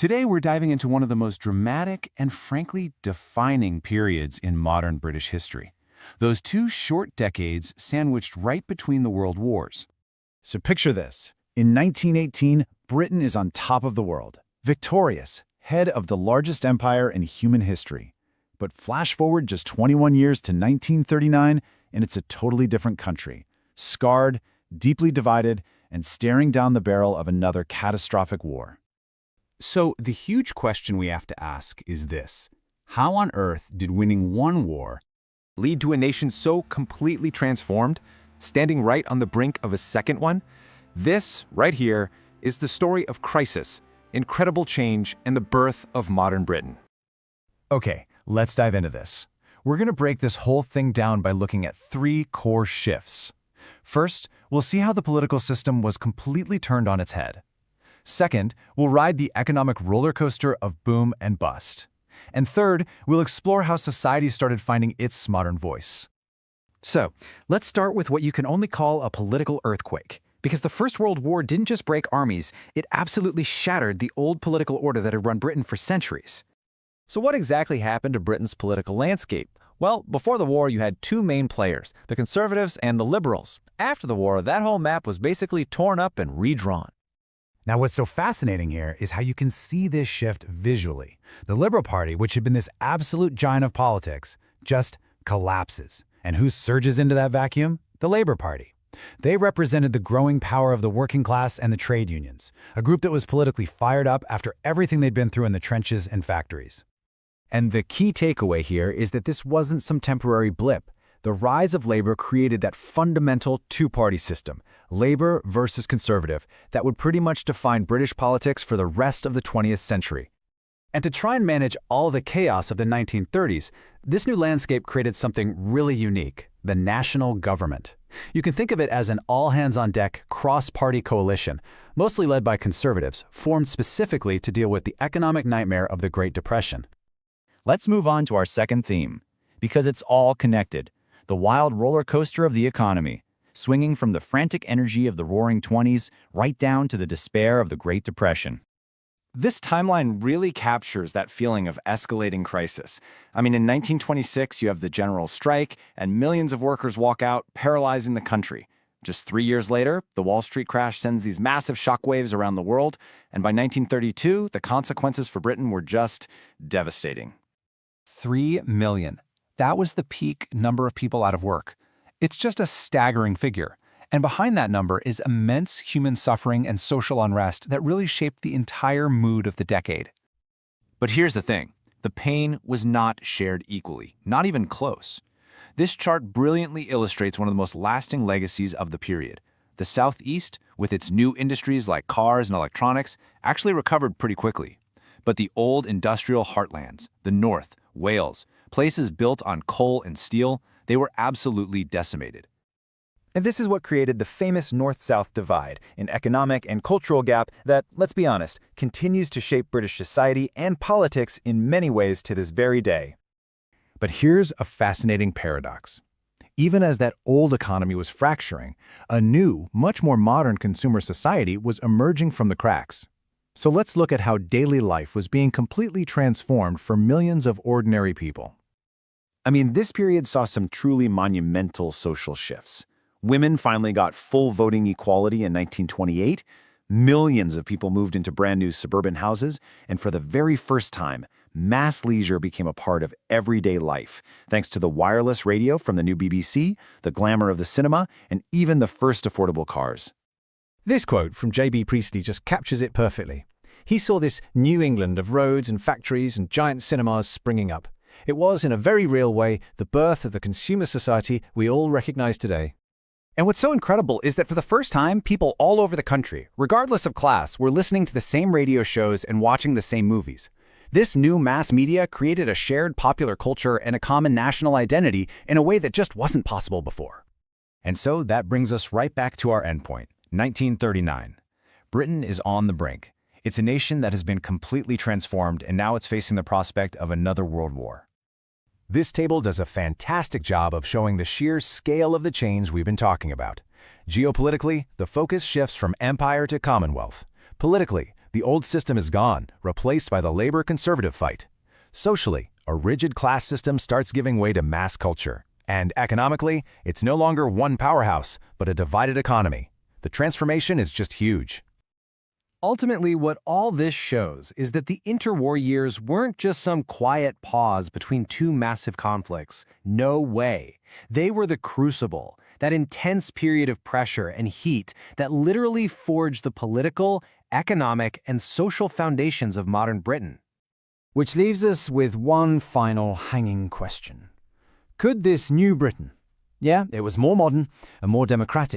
Today we're diving into one of the most dramatic and frankly defining periods in modern British history. Those two short decades sandwiched right between the world wars. So picture this. In 1918, Britain is on top of the world, victorious, head of the largest empire in human history. But flash forward just 21 years to 1939, and it's a totally different country, scarred, deeply divided, and staring down the barrel of another catastrophic war. So the huge question we have to ask is this: how on earth did winning one war lead to a nation so completely transformed, standing right on the brink of a second one? This, right here, is the story of crisis, incredible change, and the birth of modern Britain. Okay, let's dive into this. We're going to break this whole thing down by looking at three core shifts. First, we'll see how the political system was completely turned on its head. Second, we'll ride the economic roller coaster of boom and bust. And third, we'll explore how society started finding its modern voice. So, let's start with what you can only call a political earthquake. Because the First World War didn't just break armies, it absolutely shattered the old political order that had run Britain for centuries. So what exactly happened to Britain's political landscape? Well, before the war you had two main players, the Conservatives and the Liberals. After the war, that whole map was basically torn up and redrawn. Now, what's so fascinating here is how you can see this shift visually. The Liberal Party, which had been this absolute giant of politics, just collapses. And who surges into that vacuum? The Labour Party. They represented the growing power of the working class and the trade unions, a group that was politically fired up after everything they'd been through in the trenches and factories. And the key takeaway here is that this wasn't some temporary blip. The rise of Labour created that fundamental two-party system, Labour versus Conservative, that would pretty much define British politics for the rest of the 20th century. And to try and manage all the chaos of the 1930s, this new landscape created something really unique: the national government. You can think of it as an all-hands-on-deck cross-party coalition, mostly led by conservatives, formed specifically to deal with the economic nightmare of the Great Depression. Let's move on to our second theme, because it's all connected. The wild roller coaster of the economy, swinging from the frantic energy of the Roaring '20s right down to the despair of the Great Depression. This timeline really captures that feeling of escalating crisis. I mean, in 1926, you have the general strike, and millions of workers walk out, paralyzing the country. Just 3 years later, the Wall Street crash sends these massive shockwaves around the world, and by 1932, the consequences for Britain were just devastating. 3 million. That was the peak number of people out of work. It's just a staggering figure. And behind that number is immense human suffering and social unrest that really shaped the entire mood of the decade. But here's the thing. The pain was not shared equally, not even close. This chart brilliantly illustrates one of the most lasting legacies of the period. The Southeast, with its new industries like cars and electronics, actually recovered pretty quickly. But the old industrial heartlands, the North, Wales, places built on coal and steel, they were absolutely decimated. And this is what created the famous North-South divide, an economic and cultural gap that, let's be honest, continues to shape British society and politics in many ways to this very day. But here's a fascinating paradox. Even as that old economy was fracturing, a new, much more modern consumer society was emerging from the cracks. So let's look at how daily life was being completely transformed for millions of ordinary people. I mean, this period saw some truly monumental social shifts. Women finally got full voting equality in 1928. Millions of people moved into brand new suburban houses, and for the very first time, mass leisure became a part of everyday life, thanks to the wireless radio from the new BBC, the glamour of the cinema, and even the first affordable cars. This quote from J.B. Priestley just captures it perfectly. He saw this New England of roads and factories and giant cinemas springing up. It was, in a very real way, the birth of the consumer society we all recognize today. And what's so incredible is that for the first time, people all over the country, regardless of class, were listening to the same radio shows and watching the same movies. This new mass media created a shared popular culture and a common national identity in a way that just wasn't possible before. And so that brings us right back to our endpoint, 1939. Britain is on the brink. It's a nation that has been completely transformed, and now it's facing the prospect of another world war. This table does a fantastic job of showing the sheer scale of the change we've been talking about. Geopolitically, the focus shifts from empire to commonwealth. Politically, The old system is gone, replaced by the labor-conservative fight. Socially, a rigid class system starts giving way to mass culture. And economically, it's no longer one powerhouse, but a divided economy. The transformation is just huge. Ultimately, what all this shows is that the interwar years weren't just some quiet pause between two massive conflicts. No way. They were the crucible, that intense period of pressure and heat that literally forged the political, economic, and social foundations of modern Britain. Which leaves us with one final hanging question. Could this new Britain, it was more modern and more democratic,